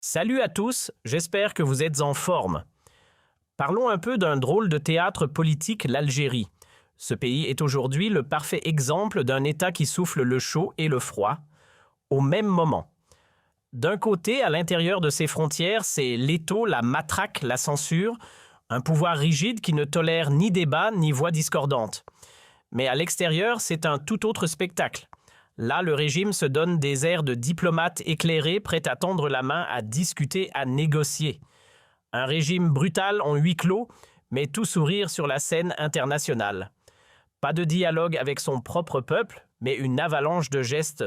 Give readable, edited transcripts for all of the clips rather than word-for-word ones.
Salut à tous, j'espère que vous êtes en forme. Parlons un peu d'un drôle de théâtre politique, l'Algérie. Ce pays est aujourd'hui le parfait exemple d'un État qui souffle le chaud et le froid au même moment. D'un côté, à l'intérieur de ses frontières, c'est l'étau, la matraque, la censure, un pouvoir rigide qui ne tolère ni débat ni voix discordantes. Mais à l'extérieur, c'est un tout autre spectacle. Là, le régime se donne des airs de diplomate éclairé, prêt à tendre la main, à discuter, à négocier. Un régime brutal en huis clos, mais tout sourire sur la scène internationale. Pas de dialogue avec son propre peuple, mais une avalanche de gestes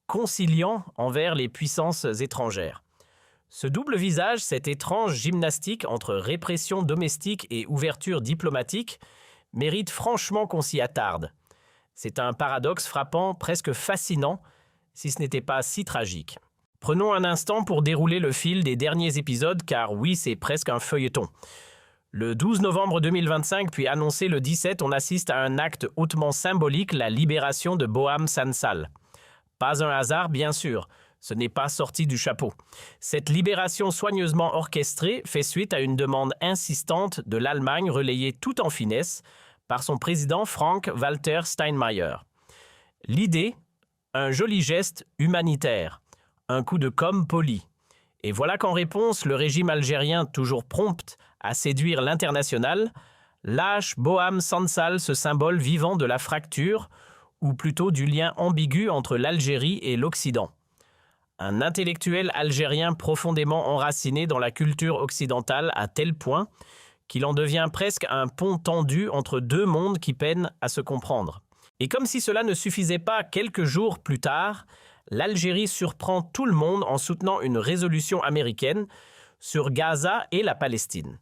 conciliants envers les puissances étrangères. Ce double visage, cette étrange gymnastique entre répression domestique et ouverture diplomatique, mérite franchement qu'on s'y attarde. C'est un paradoxe frappant, presque fascinant, si ce n'était pas si tragique. Prenons un instant pour dérouler le fil des derniers épisodes, car oui, c'est presque un feuilleton. Le 12 novembre 2025, puis annoncé le 17, on assiste à un acte hautement symbolique, la libération de Boham Sansal. Pas un hasard, bien sûr, ce n'est pas sorti du chapeau. Cette libération soigneusement orchestrée fait suite à une demande insistante de l'Allemagne relayée tout en finesse par son président Frank-Walter Steinmeier. L'idée, un joli geste humanitaire, un coup de com' poli. Et voilà qu'en réponse, le régime algérien, toujours prompt à séduire l'international, lâche Boham Sansal, ce symbole vivant de la fracture, ou plutôt du lien ambigu entre l'Algérie et l'Occident. Un intellectuel algérien profondément enraciné dans la culture occidentale à tel point qu'il en devient presque un pont tendu entre deux mondes qui peinent à se comprendre. Et comme si cela ne suffisait pas, quelques jours plus tard, l'Algérie surprend tout le monde en soutenant une résolution américaine sur Gaza et la Palestine.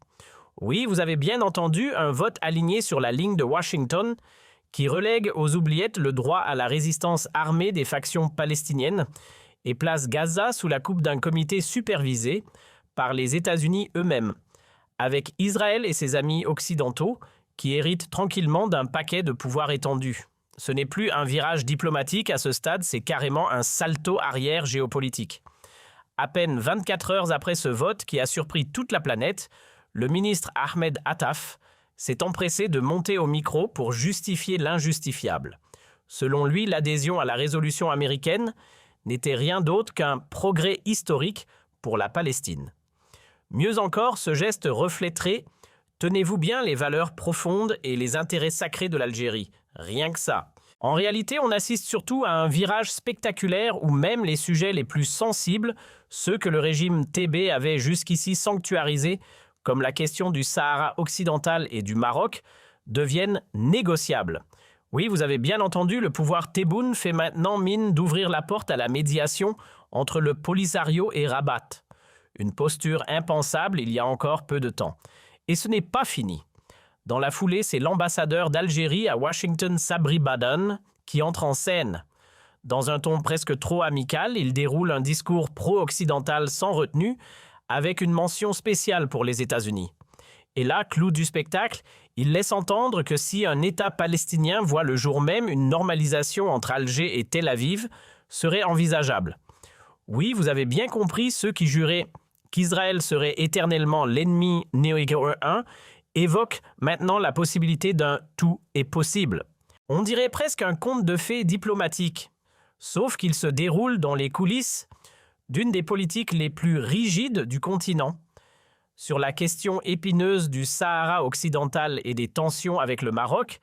Oui, vous avez bien entendu, un vote aligné sur la ligne de Washington qui relègue aux oubliettes le droit à la résistance armée des factions palestiniennes et place Gaza sous la coupe d'un comité supervisé par les États-Unis eux-mêmes, avec Israël et ses amis occidentaux qui héritent tranquillement d'un paquet de pouvoirs étendus. Ce n'est plus un virage diplomatique à ce stade, c'est carrément un salto arrière géopolitique. À peine 24 heures après ce vote qui a surpris toute la planète, le ministre Ahmed Attaf s'est empressé de monter au micro pour justifier l'injustifiable. Selon lui, l'adhésion à la résolution américaine n'était rien d'autre qu'un progrès historique pour la Palestine. Mieux encore, ce geste reflèterait, tenez-vous bien, les valeurs profondes et les intérêts sacrés de l'Algérie. Rien que ça. En réalité, on assiste surtout à un virage spectaculaire où même les sujets les plus sensibles, ceux que le régime TB avait jusqu'ici sanctuarisés, comme la question du Sahara occidental et du Maroc, deviennent négociables. Oui, vous avez bien entendu, le pouvoir Tebboune fait maintenant mine d'ouvrir la porte à la médiation entre le Polisario et Rabat. Une posture impensable il y a encore peu de temps. Et ce n'est pas fini. Dans la foulée, c'est l'ambassadeur d'Algérie à Washington, Sabri Badan, qui entre en scène. Dans un ton presque trop amical, il déroule un discours pro-occidental sans retenue, avec une mention spéciale pour les États-Unis. Et là, clou du spectacle, il laisse entendre que si un État palestinien voit le jour même une normalisation entre Alger et Tel Aviv, serait envisageable. Oui, vous avez bien compris, ceux qui juraient qu'Israël serait éternellement l'ennemi numéro un évoquent maintenant la possibilité d'un « tout est possible ». On dirait presque un conte de fées diplomatique, sauf qu'il se déroule dans les coulisses d'une des politiques les plus rigides du continent. Sur la question épineuse du Sahara occidental et des tensions avec le Maroc,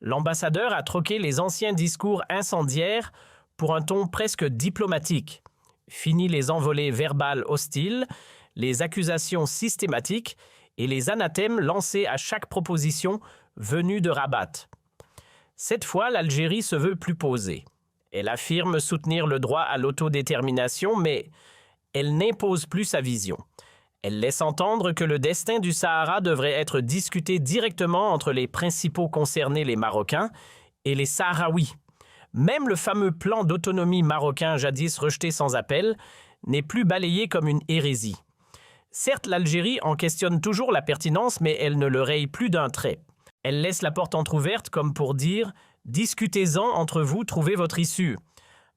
l'ambassadeur a troqué les anciens discours incendiaires pour un ton presque diplomatique. Fini les envolées verbales hostiles, les accusations systématiques et les anathèmes lancés à chaque proposition venue de Rabat. Cette fois, l'Algérie se veut plus posée. Elle affirme soutenir le droit à l'autodétermination, mais elle n'impose plus sa vision. Elle laisse entendre que le destin du Sahara devrait être discuté directement entre les principaux concernés, les Marocains, et les Sahraouis. Même le fameux plan d'autonomie marocain jadis rejeté sans appel n'est plus balayé comme une hérésie. Certes, l'Algérie en questionne toujours la pertinence, mais elle ne le raye plus d'un trait. Elle laisse la porte entrouverte comme pour dire « discutez-en entre vous, trouvez votre issue ».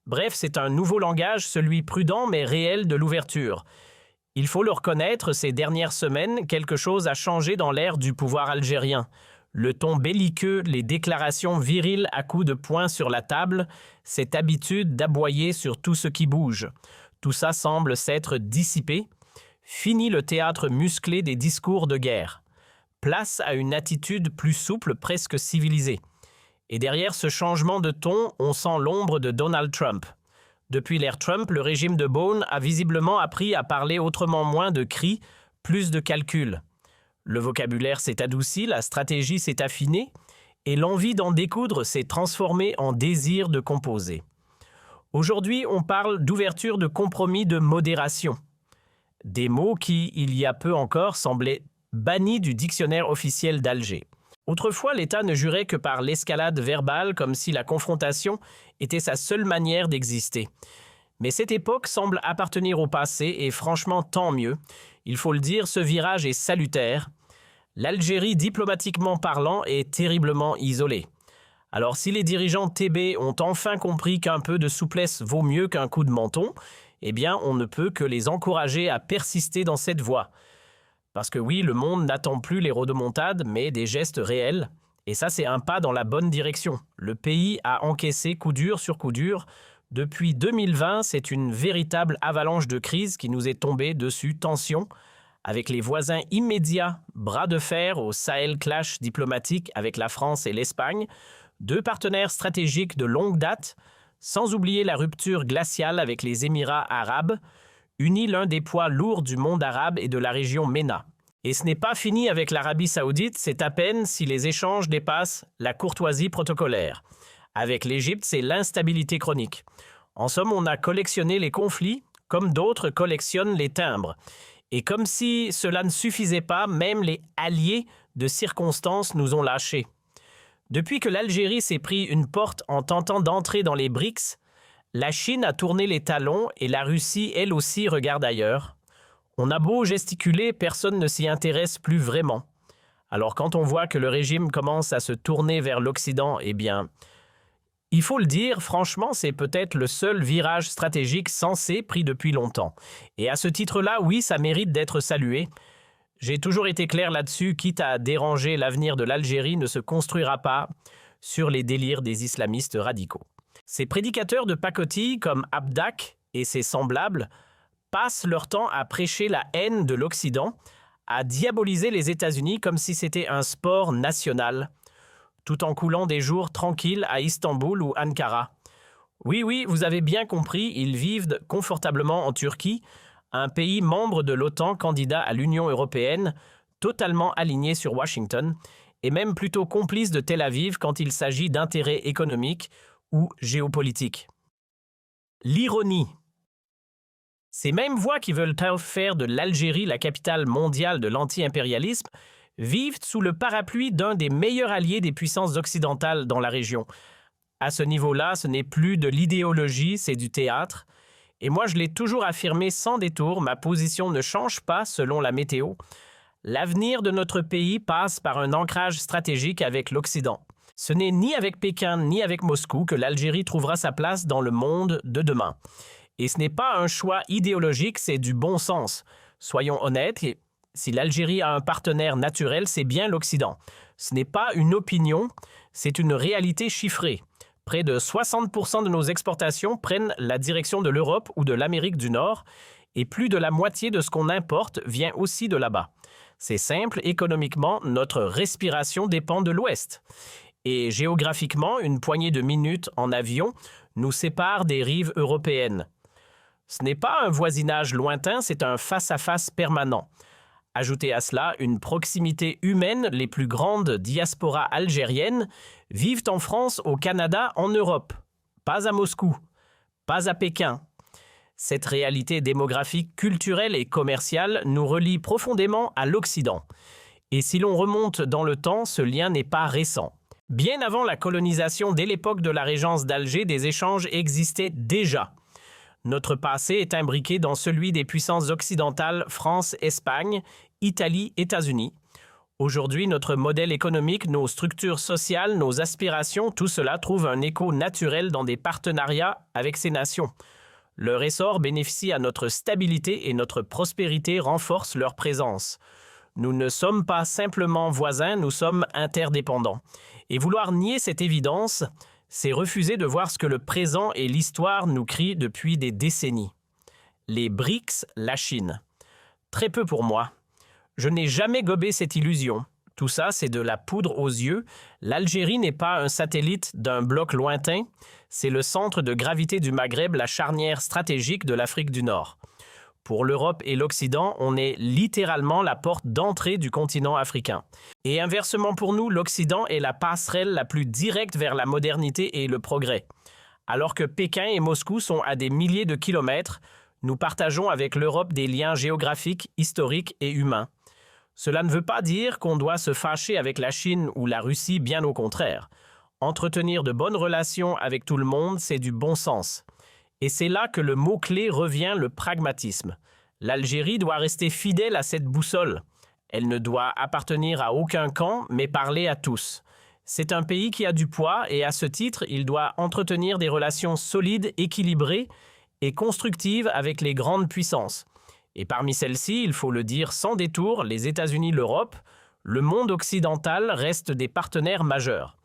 Bref, c'est un nouveau langage, celui prudent mais réel de l'ouverture. Il faut le reconnaître, ces dernières semaines, quelque chose a changé dans l'ère du pouvoir algérien. Le ton belliqueux, les déclarations viriles à coups de poing sur la table, cette habitude d'aboyer sur tout ce qui bouge. Tout ça semble s'être dissipé. Fini le théâtre musclé des discours de guerre. Place à une attitude plus souple, presque civilisée. Et derrière ce changement de ton, on sent l'ombre de Donald Trump. Depuis l'ère Trump, le régime de Biden a visiblement appris à parler autrement moins de cris, plus de calculs. Le vocabulaire s'est adouci, la stratégie s'est affinée, et l'envie d'en découdre s'est transformée en désir de composer. Aujourd'hui, on parle d'ouverture de compromis de modération. Des mots qui, il y a peu encore, semblaient bannis du dictionnaire officiel d'Alger. Autrefois, l'État ne jurait que par l'escalade verbale, comme si la confrontation était sa seule manière d'exister. Mais cette époque semble appartenir au passé, et franchement, tant mieux. Il faut le dire, ce virage est salutaire. L'Algérie, diplomatiquement parlant, est terriblement isolée. Alors si les dirigeants TB ont enfin compris qu'un peu de souplesse vaut mieux qu'un coup de menton, eh bien, on ne peut que les encourager à persister dans cette voie. Parce que oui, le monde n'attend plus les rodomontades, mais des gestes réels. Et ça, c'est un pas dans la bonne direction. Le pays a encaissé coup dur sur coup dur. Depuis 2020, c'est une véritable avalanche de crise qui nous est tombée dessus. Tension, avec les voisins immédiats, bras de fer au Sahel clash diplomatique avec la France et l'Espagne, deux partenaires stratégiques de longue date, sans oublier la rupture glaciale avec les Émirats arabes, unit l'un des poids lourds du monde arabe et de la région MENA. Et ce n'est pas fini avec l'Arabie saoudite, c'est à peine si les échanges dépassent la courtoisie protocolaire. Avec l'Égypte, c'est l'instabilité chronique. En somme, on a collectionné les conflits, comme d'autres collectionnent les timbres. Et comme si cela ne suffisait pas, même les alliés de circonstance nous ont lâchés. Depuis que l'Algérie s'est pris une porte en tentant d'entrer dans les BRICS, la Chine a tourné les talons et la Russie, elle aussi, regarde ailleurs. On a beau gesticuler, personne ne s'y intéresse plus vraiment. Alors quand on voit que le régime commence à se tourner vers l'Occident, eh bien, il faut le dire, franchement, c'est peut-être le seul virage stratégique sensé pris depuis longtemps. Et à ce titre-là, oui, ça mérite d'être salué. J'ai toujours été clair là-dessus, quitte à déranger, l'avenir de l'Algérie ne se construira pas sur les délires des islamistes radicaux. Ces prédicateurs de pacotille comme Abdak et ses semblables passent leur temps à prêcher la haine de l'Occident, à diaboliser les États-Unis comme si c'était un sport national, tout en coulant des jours tranquilles à Istanbul ou Ankara. Oui, vous avez bien compris, ils vivent confortablement en Turquie, un pays membre de l'OTAN candidat à l'Union européenne, totalement aligné sur Washington, et même plutôt complice de Tel Aviv quand il s'agit d'intérêts économiques ou géopolitiques. L'ironie. Ces mêmes voix qui veulent faire de l'Algérie la capitale mondiale de l'anti-impérialisme vivent sous le parapluie d'un des meilleurs alliés des puissances occidentales dans la région. À ce niveau-là, ce n'est plus de l'idéologie, c'est du théâtre. Et moi, je l'ai toujours affirmé sans détour, ma position ne change pas selon la météo. L'avenir de notre pays passe par un ancrage stratégique avec l'Occident. Ce n'est ni avec Pékin ni avec Moscou que l'Algérie trouvera sa place dans le monde de demain. Et ce n'est pas un choix idéologique, c'est du bon sens. Soyons honnêtes, si l'Algérie a un partenaire naturel, c'est bien l'Occident. Ce n'est pas une opinion, c'est une réalité chiffrée. Près de 60% de nos exportations prennent la direction de l'Europe ou de l'Amérique du Nord, et plus de la moitié de ce qu'on importe vient aussi de là-bas. C'est simple, économiquement, notre respiration dépend de l'Ouest. Et géographiquement, une poignée de minutes en avion nous sépare des rives européennes. Ce n'est pas un voisinage lointain, c'est un face-à-face permanent. Ajoutez à cela une proximité humaine, les plus grandes diasporas algériennes vivent en France, au Canada, en Europe. Pas à Moscou, pas à Pékin. Cette réalité démographique, culturelle et commerciale nous relie profondément à l'Occident. Et si l'on remonte dans le temps, ce lien n'est pas récent. Bien avant la colonisation, dès l'époque de la régence d'Alger, des échanges existaient déjà. Notre passé est imbriqué dans celui des puissances occidentales France, Espagne, Italie, États-Unis. Aujourd'hui, notre modèle économique, nos structures sociales, nos aspirations, tout cela trouve un écho naturel dans des partenariats avec ces nations. Leur essor bénéficie à notre stabilité et notre prospérité renforce leur présence. Nous ne sommes pas simplement voisins, nous sommes interdépendants. Et vouloir nier cette évidence, c'est refuser de voir ce que le présent et l'histoire nous crient depuis des décennies. Les BRICS, la Chine. Très peu pour moi. Je n'ai jamais gobé cette illusion. Tout ça, c'est de la poudre aux yeux. L'Algérie n'est pas un satellite d'un bloc lointain, c'est le centre de gravité du Maghreb, la charnière stratégique de l'Afrique du Nord. Pour l'Europe et l'Occident, on est littéralement la porte d'entrée du continent africain. Et inversement pour nous, l'Occident est la passerelle la plus directe vers la modernité et le progrès. Alors que Pékin et Moscou sont à des milliers de kilomètres, nous partageons avec l'Europe des liens géographiques, historiques et humains. Cela ne veut pas dire qu'on doit se fâcher avec la Chine ou la Russie, bien au contraire. Entretenir de bonnes relations avec tout le monde, c'est du bon sens. Et c'est là que le mot-clé revient, le pragmatisme. L'Algérie doit rester fidèle à cette boussole. Elle ne doit appartenir à aucun camp, mais parler à tous. C'est un pays qui a du poids et à ce titre, il doit entretenir des relations solides, équilibrées et constructives avec les grandes puissances. Et parmi celles-ci, il faut le dire sans détour, les États-Unis, l'Europe, le monde occidental restent des partenaires majeurs.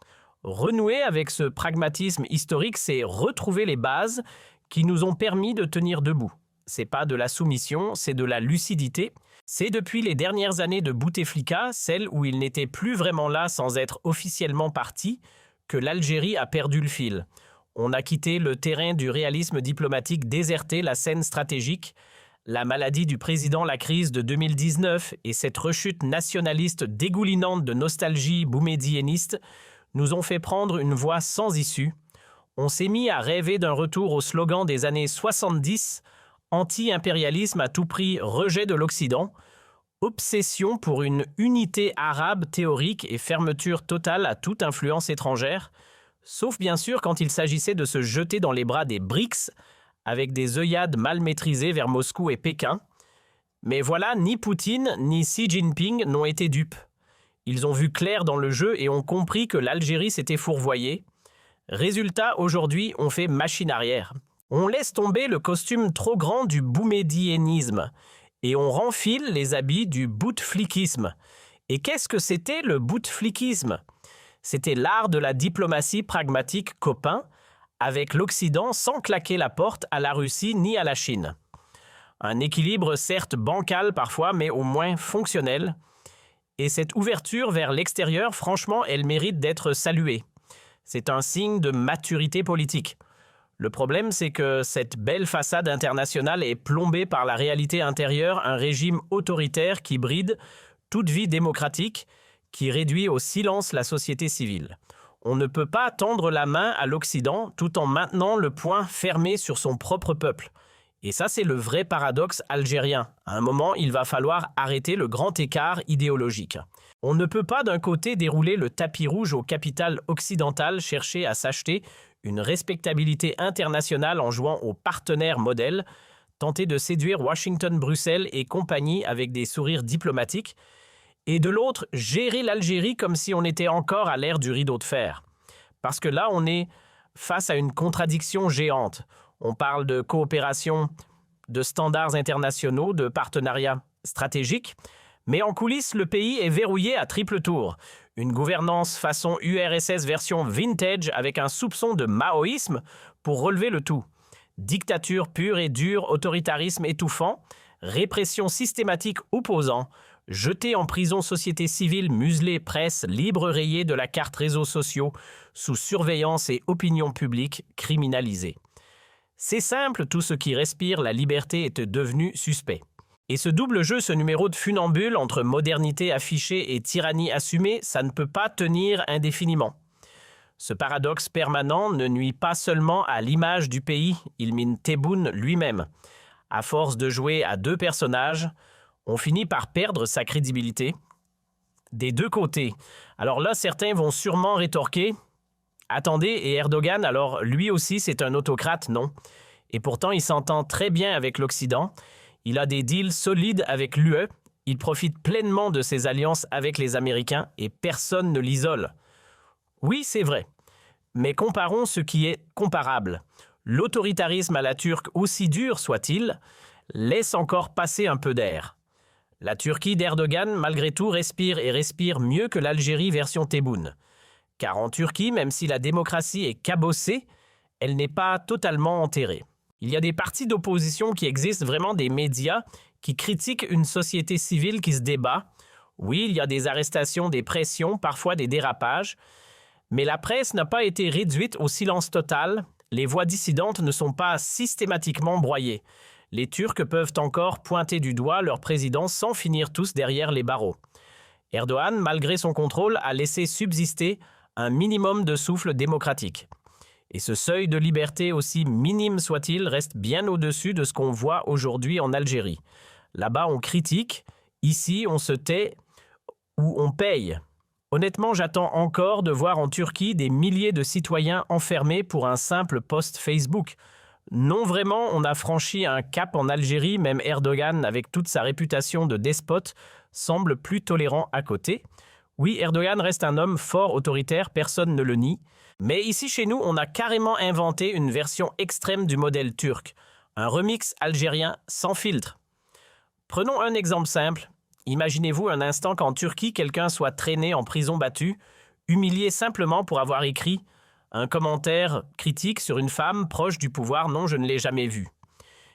Renouer avec ce pragmatisme historique, c'est retrouver les bases qui nous ont permis de tenir debout. C'est pas de la soumission, c'est de la lucidité. C'est depuis les dernières années de Bouteflika, celles où il n'était plus vraiment là sans être officiellement parti, que l'Algérie a perdu le fil. On a quitté le terrain du réalisme diplomatique, déserté la scène stratégique. La maladie du président, la crise de 2019 et cette rechute nationaliste dégoulinante de nostalgie boumédiéniste nous ont fait prendre une voie sans issue. On s'est mis à rêver d'un retour au slogan des années 70, anti-impérialisme à tout prix, rejet de l'Occident, obsession pour une unité arabe théorique et fermeture totale à toute influence étrangère, sauf bien sûr quand il s'agissait de se jeter dans les bras des BRICS, avec des œillades mal maîtrisées vers Moscou et Pékin. Mais voilà, ni Poutine ni Xi Jinping n'ont été dupes. Ils ont vu clair dans le jeu et ont compris que l'Algérie s'était fourvoyée. Résultat, aujourd'hui, on fait machine arrière. On laisse tomber le costume trop grand du boumédiénisme et on renfile les habits du bouteflikisme. Et qu'est-ce que c'était le bouteflikisme? C'était l'art de la diplomatie pragmatique copain, avec l'Occident sans claquer la porte à la Russie ni à la Chine. Un équilibre certes bancal parfois, mais au moins fonctionnel. Et cette ouverture vers l'extérieur, franchement, elle mérite d'être saluée. C'est un signe de maturité politique. Le problème, c'est que cette belle façade internationale est plombée par la réalité intérieure, un régime autoritaire qui bride toute vie démocratique, qui réduit au silence la société civile. On ne peut pas tendre la main à l'Occident tout en maintenant le poing fermé sur son propre peuple. Et ça, c'est le vrai paradoxe algérien. À un moment, il va falloir arrêter le grand écart idéologique. On ne peut pas d'un côté dérouler le tapis rouge au capital occidental, chercher à s'acheter une respectabilité internationale en jouant aux partenaires modèles, tenter de séduire Washington, Bruxelles et compagnie avec des sourires diplomatiques, et de l'autre, gérer l'Algérie comme si on était encore à l'ère du rideau de fer. Parce que là, on est face à une contradiction géante. On parle de coopération, de standards internationaux, de partenariats stratégiques, mais en coulisses, le pays est verrouillé à triple tour. Une gouvernance façon URSS version vintage avec un soupçon de maoïsme pour relever le tout. Dictature pure et dure, autoritarisme étouffant, répression systématique opposant, jeter en prison société civile, muselée presse, libre rayée de la carte réseaux sociaux, sous surveillance et opinion publique criminalisée. C'est simple, tout ce qui respire la liberté est devenu suspect. Et ce double jeu, ce numéro de funambule entre modernité affichée et tyrannie assumée, ça ne peut pas tenir indéfiniment. Ce paradoxe permanent ne nuit pas seulement à l'image du pays, il mine Tebboune lui-même. À force de jouer à deux personnages, on finit par perdre sa crédibilité. Des deux côtés. Alors là, certains vont sûrement rétorquer « Attendez, et Erdogan, alors lui aussi c'est un autocrate, non ?» Et pourtant, il s'entend très bien avec l'Occident. Il a des deals solides avec l'UE. Il profite pleinement de ses alliances avec les Américains et personne ne l'isole. Oui, c'est vrai. Mais comparons ce qui est comparable. L'autoritarisme à la turque, aussi dur soit-il, laisse encore passer un peu d'air. La Turquie d'Erdogan, malgré tout, respire et respire mieux que l'Algérie version Tebboune. Car en Turquie, même si la démocratie est cabossée, elle n'est pas totalement enterrée. Il y a des partis d'opposition qui existent, vraiment des médias, qui critiquent une société civile qui se débat. Oui, il y a des arrestations, des pressions, parfois des dérapages. Mais la presse n'a pas été réduite au silence total. Les voix dissidentes ne sont pas systématiquement broyées. Les Turcs peuvent encore pointer du doigt leur président sans finir tous derrière les barreaux. Erdogan, malgré son contrôle, a laissé subsister un minimum de souffle démocratique. Et ce seuil de liberté, aussi minime soit-il, reste bien au-dessus de ce qu'on voit aujourd'hui en Algérie. Là-bas, on critique, ici, on se tait ou on paye. Honnêtement, j'attends encore de voir en Turquie des milliers de citoyens enfermés pour un simple post Facebook. Non, vraiment, on a franchi un cap en Algérie, même Erdogan, avec toute sa réputation de despote, semble plus tolérant à côté. Oui, Erdogan reste un homme fort autoritaire, personne ne le nie. Mais ici chez nous, on a carrément inventé une version extrême du modèle turc. Un remix algérien sans filtre. Prenons un exemple simple. Imaginez-vous un instant qu'en Turquie, quelqu'un soit traîné en prison battue, humilié simplement pour avoir écrit un commentaire critique sur une femme proche du pouvoir. Non, je ne l'ai jamais vu.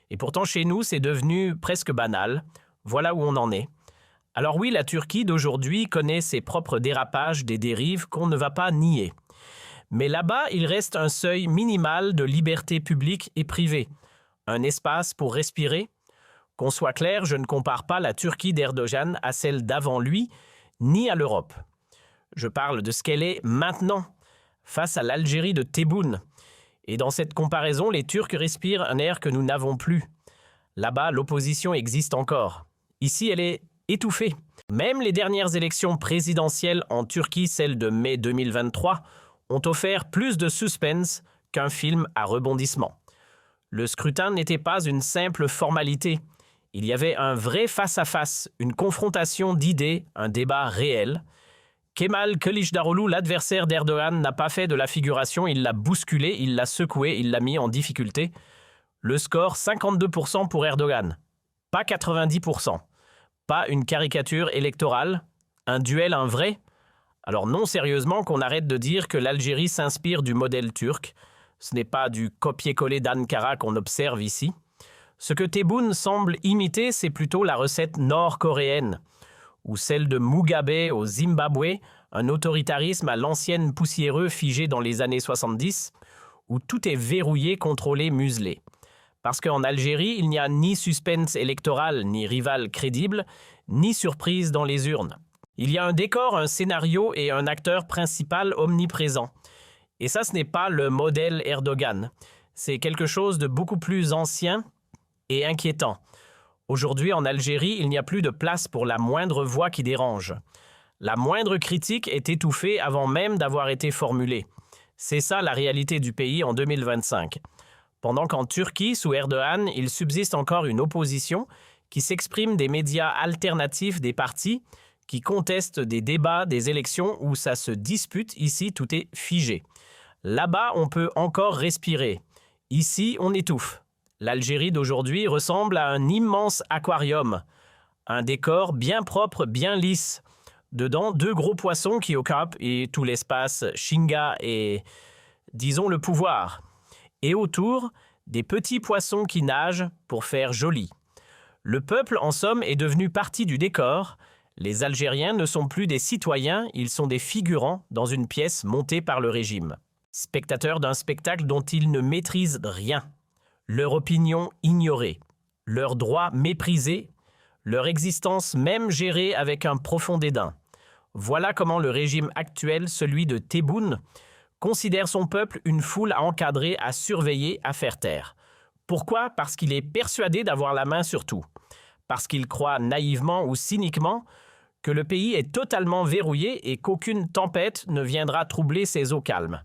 Et pourtant, chez nous, c'est devenu presque banal. Voilà où on en est. Alors oui, la Turquie d'aujourd'hui connaît ses propres dérapages, des dérives qu'on ne va pas nier. Mais là-bas, il reste un seuil minimal de liberté publique et privée. Un espace pour respirer. Qu'on soit clair, je ne compare pas la Turquie d'Erdogan à celle d'avant lui, ni à l'Europe. Je parle de ce qu'elle est maintenant, face à l'Algérie de Tebboune. Et dans cette comparaison, les Turcs respirent un air que nous n'avons plus. Là-bas, l'opposition existe encore. Ici, elle est étouffée. Même les dernières élections présidentielles en Turquie, celles de mai 2023, ont offert plus de suspense qu'un film à rebondissement. Le scrutin n'était pas une simple formalité. Il y avait un vrai face-à-face, une confrontation d'idées, un débat réel. Kemal Kılıçdaroğlu, l'adversaire d'Erdogan, n'a pas fait de la figuration, il l'a bousculé, il l'a secoué, il l'a mis en difficulté. Le score, 52% pour Erdogan. Pas 90%. Pas une caricature électorale. Un duel, un vrai. Alors non, sérieusement, qu'on arrête de dire que l'Algérie s'inspire du modèle turc. Ce n'est pas du copier-coller d'Ankara qu'on observe ici. Ce que Tebboune semble imiter, c'est plutôt la recette nord-coréenne, ou celle de Mugabe au Zimbabwe, un autoritarisme à l'ancienne poussiéreux figé dans les années 70, où tout est verrouillé, contrôlé, muselé. Parce qu'en Algérie, il n'y a ni suspense électoral, ni rival crédible, ni surprise dans les urnes. Il y a un décor, un scénario et un acteur principal omniprésent. Et ça, ce n'est pas le modèle Erdogan. C'est quelque chose de beaucoup plus ancien et inquiétant. Aujourd'hui, en Algérie, il n'y a plus de place pour la moindre voix qui dérange. La moindre critique est étouffée avant même d'avoir été formulée. C'est ça la réalité du pays en 2025. Pendant qu'en Turquie, sous Erdogan, il subsiste encore une opposition qui s'exprime des médias alternatifs des partis, qui contestent des débats, des élections où ça se dispute. Ici, tout est figé. Là-bas, on peut encore respirer. Ici, on étouffe. L'Algérie d'aujourd'hui ressemble à un immense aquarium. Un décor bien propre, bien lisse. Dedans, 2 gros poissons qui occupent et tout l'espace Shinga et, disons, le pouvoir. Et autour, des petits poissons qui nagent pour faire joli. Le peuple, en somme, est devenu partie du décor. Les Algériens ne sont plus des citoyens, ils sont des figurants dans une pièce montée par le régime. Spectateurs d'un spectacle dont ils ne maîtrisent rien. Leur opinion ignorée, leurs droits méprisés, leur existence même gérée avec un profond dédain. Voilà comment le régime actuel, celui de Tebboune, considère son peuple une foule à encadrer, à surveiller, à faire taire. Pourquoi ? Parce qu'il est persuadé d'avoir la main sur tout. Parce qu'il croit naïvement ou cyniquement que le pays est totalement verrouillé et qu'aucune tempête ne viendra troubler ses eaux calmes.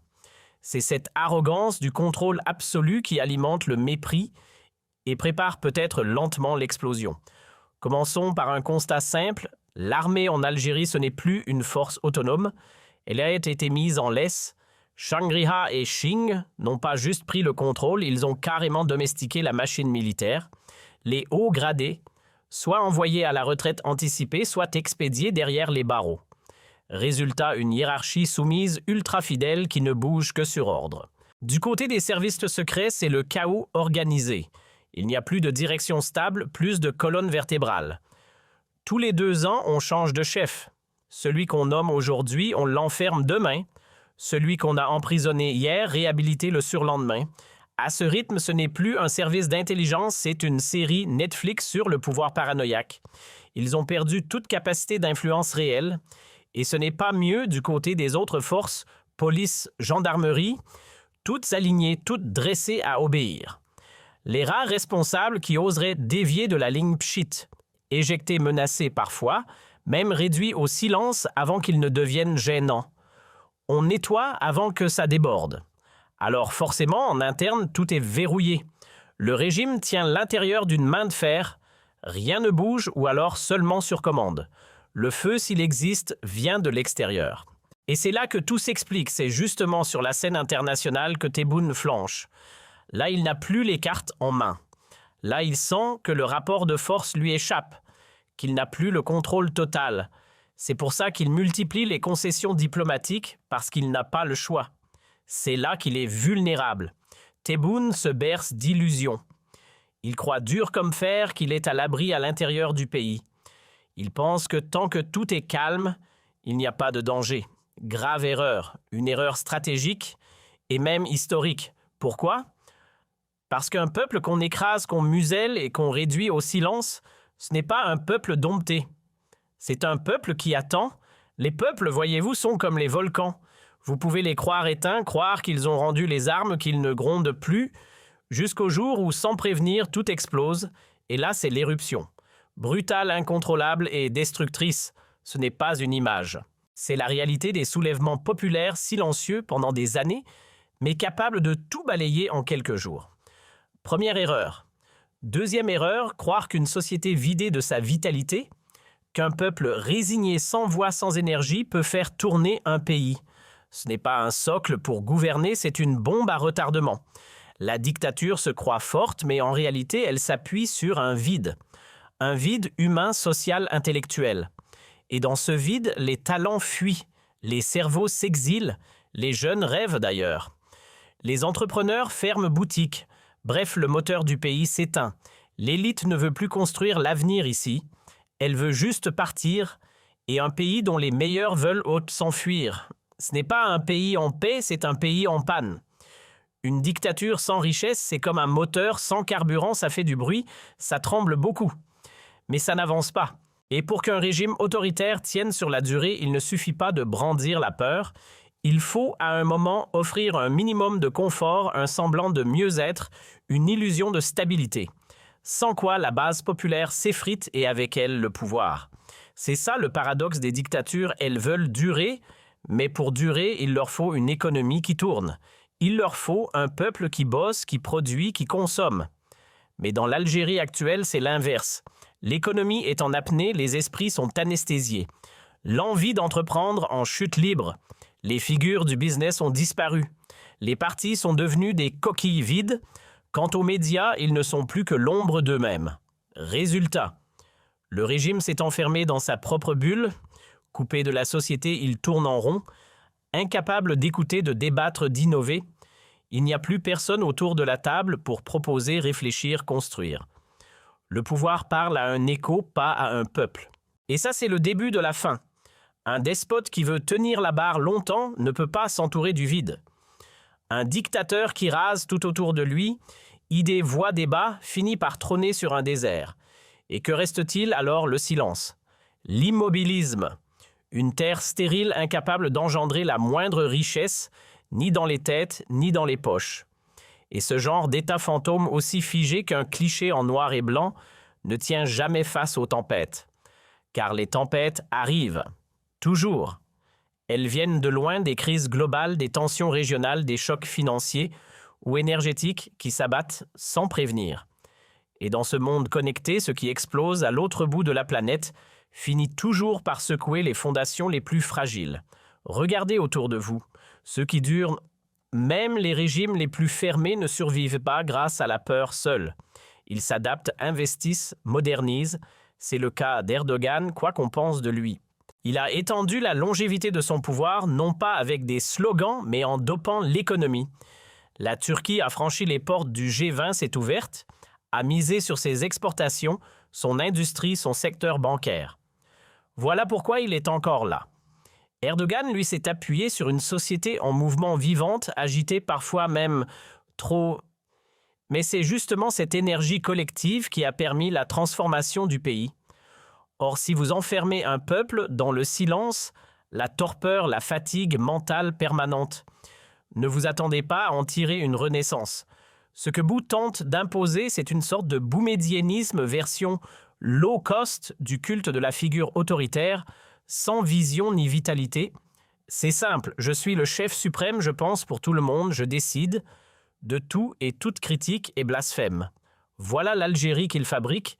C'est cette arrogance du contrôle absolu qui alimente le mépris et prépare peut-être lentement l'explosion. Commençons par un constat simple. L'armée en Algérie, ce n'est plus une force autonome. Elle a été mise en laisse. Shangri-La et Qing n'ont pas juste pris le contrôle, ils ont carrément domestiqué la machine militaire. Les hauts gradés, soit envoyés à la retraite anticipée, soit expédiés derrière les barreaux. Résultat, une hiérarchie soumise ultra fidèle qui ne bouge que sur ordre. Du côté des services secrets, c'est le chaos organisé. Il n'y a plus de direction stable, plus de colonne vertébrale. Tous les 2 ans, on change de chef. Celui qu'on nomme aujourd'hui, on l'enferme demain. Celui qu'on a emprisonné hier, réhabilité le surlendemain. À ce rythme, ce n'est plus un service d'intelligence, c'est une série Netflix sur le pouvoir paranoïaque. Ils ont perdu toute capacité d'influence réelle. Et ce n'est pas mieux du côté des autres forces, police, gendarmerie, toutes alignées, toutes dressées à obéir. Les rares responsables qui oseraient dévier de la ligne pchit, éjectés menacés parfois, même réduits au silence avant qu'ils ne deviennent gênants. On nettoie avant que ça déborde. Alors forcément, en interne, tout est verrouillé. Le régime tient l'intérieur d'une main de fer, rien ne bouge ou alors seulement sur commande. Le feu, s'il existe, vient de l'extérieur. Et c'est là que tout s'explique, c'est justement sur la scène internationale que Tebboune flanche. Là, il n'a plus les cartes en main. Là, il sent que le rapport de force lui échappe, qu'il n'a plus le contrôle total. C'est pour ça qu'il multiplie les concessions diplomatiques, parce qu'il n'a pas le choix. C'est là qu'il est vulnérable. Tebboune se berce d'illusions. Il croit dur comme fer qu'il est à l'abri à l'intérieur du pays. Il pense que tant que tout est calme, il n'y a pas de danger. Grave erreur, une erreur stratégique et même historique. Pourquoi? Parce qu'un peuple qu'on écrase, qu'on muselle et qu'on réduit au silence, ce n'est pas un peuple dompté. C'est un peuple qui attend. Les peuples, voyez-vous, sont comme les volcans. Vous pouvez les croire éteints, croire qu'ils ont rendu les armes, qu'ils ne grondent plus, jusqu'au jour où, sans prévenir, tout explose. Et là, c'est l'éruption. Brutale, incontrôlable et destructrice, ce n'est pas une image. C'est la réalité des soulèvements populaires silencieux pendant des années, mais capables de tout balayer en quelques jours. Première erreur. Deuxième erreur, croire qu'une société vidée de sa vitalité, qu'un peuple résigné sans voix, sans énergie peut faire tourner un pays. Ce n'est pas un socle pour gouverner, c'est une bombe à retardement. La dictature se croit forte, mais en réalité, elle s'appuie sur un vide humain, social, intellectuel. Et dans ce vide, les talents fuient, les cerveaux s'exilent, les jeunes rêvent d'ailleurs. Les entrepreneurs ferment boutique. Bref, le moteur du pays s'éteint. L'élite ne veut plus construire l'avenir ici. Elle veut juste partir, et un pays dont les meilleurs veulent s'enfuir. Ce n'est pas un pays en paix, c'est un pays en panne. Une dictature sans richesse, c'est comme un moteur sans carburant, ça fait du bruit, ça tremble beaucoup. Mais ça n'avance pas. Et pour qu'un régime autoritaire tienne sur la durée, il ne suffit pas de brandir la peur. Il faut à un moment offrir un minimum de confort, un semblant de mieux-être, une illusion de stabilité. Sans quoi la base populaire s'effrite et avec elle le pouvoir. C'est ça le paradoxe des dictatures, elles veulent durer, mais pour durer, il leur faut une économie qui tourne. Il leur faut un peuple qui bosse, qui produit, qui consomme. Mais dans l'Algérie actuelle, c'est l'inverse. L'économie est en apnée, les esprits sont anesthésiés. L'envie d'entreprendre en chute libre. Les figures du business ont disparu. Les partis sont devenus des coquilles vides. Quant aux médias, ils ne sont plus que l'ombre d'eux-mêmes. Résultat, le régime s'est enfermé dans sa propre bulle. Coupé de la société, il tourne en rond. Incapable d'écouter, de débattre, d'innover. Il n'y a plus personne autour de la table pour proposer, réfléchir, construire. Le pouvoir parle à un écho, pas à un peuple. Et ça, c'est le début de la fin. Un despote qui veut tenir la barre longtemps ne peut pas s'entourer du vide. Un dictateur qui rase tout autour de lui, idée, voix, débat, finit par trôner sur un désert. Et que reste-t-il alors? Le silence. L'immobilisme. Une terre stérile incapable d'engendrer la moindre richesse, ni dans les têtes, ni dans les poches. Et ce genre d'état fantôme aussi figé qu'un cliché en noir et blanc ne tient jamais face aux tempêtes. Car les tempêtes arrivent. Toujours. Elles viennent de loin des crises globales, des tensions régionales, des chocs financiers ou énergétiques qui s'abattent sans prévenir. Et dans ce monde connecté, ce qui explose à l'autre bout de la planète finit toujours par secouer les fondations les plus fragiles. Regardez autour de vous. Ceux qui durent Même les régimes les plus fermés ne survivent pas grâce à la peur seule. Ils s'adaptent, investissent, modernisent. C'est le cas d'Erdogan, quoi qu'on pense de lui. Il a étendu la longévité de son pouvoir, non pas avec des slogans, mais en dopant l'économie. La Turquie a franchi les portes du G20, s'est ouverte, a misé sur ses exportations, son industrie, son secteur bancaire. Voilà pourquoi il est encore là. Erdogan, lui, s'est appuyé sur une société en mouvement vivante, agitée parfois même trop. Mais c'est justement cette énergie collective qui a permis la transformation du pays. Or, si vous enfermez un peuple dans le silence, la torpeur, la fatigue mentale permanente, ne vous attendez pas à en tirer une renaissance. Ce que Bou tente d'imposer, c'est une sorte de boumédiénisme version low cost du culte de la figure autoritaire, sans vision ni vitalité. C'est simple, je suis le chef suprême, je pense pour tout le monde, je décide de tout et toute critique est blasphème. Voilà l'Algérie qu'il fabrique,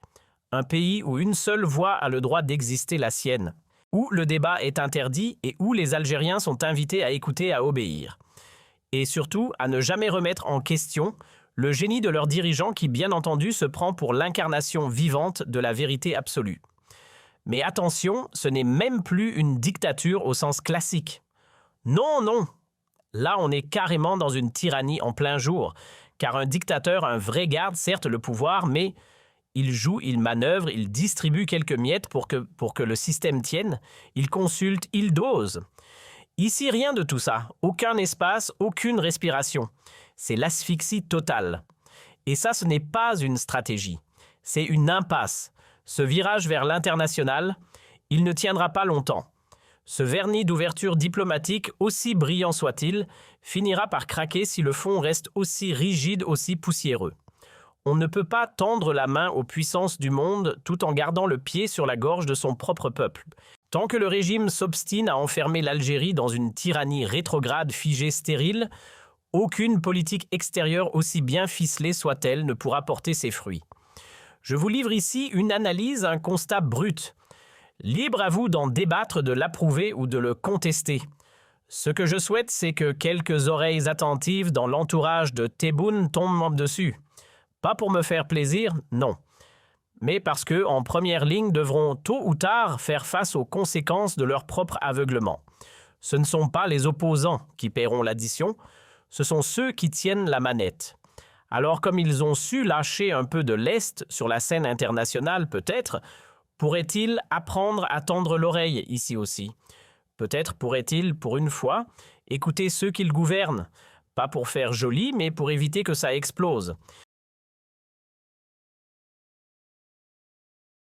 un pays où une seule voix a le droit d'exister, la sienne, où le débat est interdit et où les Algériens sont invités à écouter et à obéir. Et surtout, à ne jamais remettre en question le génie de leur dirigeant qui, bien entendu, se prend pour l'incarnation vivante de la vérité absolue. Mais attention, ce n'est même plus une dictature au sens classique. Non, non. Là, on est carrément dans une tyrannie en plein jour, car un dictateur, un vrai garde, certes le pouvoir, mais il joue, il manœuvre, il distribue quelques miettes pour que le système tienne, il consulte, il dose. Ici, rien de tout ça, aucun espace, aucune respiration. C'est l'asphyxie totale. Et ça, ce n'est pas une stratégie, c'est une impasse. Ce virage vers l'international, il ne tiendra pas longtemps. Ce vernis d'ouverture diplomatique, aussi brillant soit-il, finira par craquer si le fond reste aussi rigide, aussi poussiéreux. On ne peut pas tendre la main aux puissances du monde tout en gardant le pied sur la gorge de son propre peuple. Tant que le régime s'obstine à enfermer l'Algérie dans une tyrannie rétrograde, figée, stérile, aucune politique extérieure aussi bien ficelée soit-elle ne pourra porter ses fruits. Je vous livre ici une analyse, un constat brut. Libre à vous d'en débattre, de l'approuver ou de le contester. Ce que je souhaite, c'est que quelques oreilles attentives dans l'entourage de Tebboune tombent dessus. Pas pour me faire plaisir, non. Mais parce qu'eux, en première ligne, devront tôt ou tard faire face aux conséquences de leur propre aveuglement. Ce ne sont pas les opposants qui paieront l'addition, ce sont ceux qui tiennent la manette. Alors comme ils ont su lâcher un peu de lest sur la scène internationale peut-être, pourraient-ils apprendre à tendre l'oreille ici aussi? Peut-être pourraient-ils, pour une fois, écouter ceux qu'ils gouvernent, pas pour faire joli, mais pour éviter que ça explose.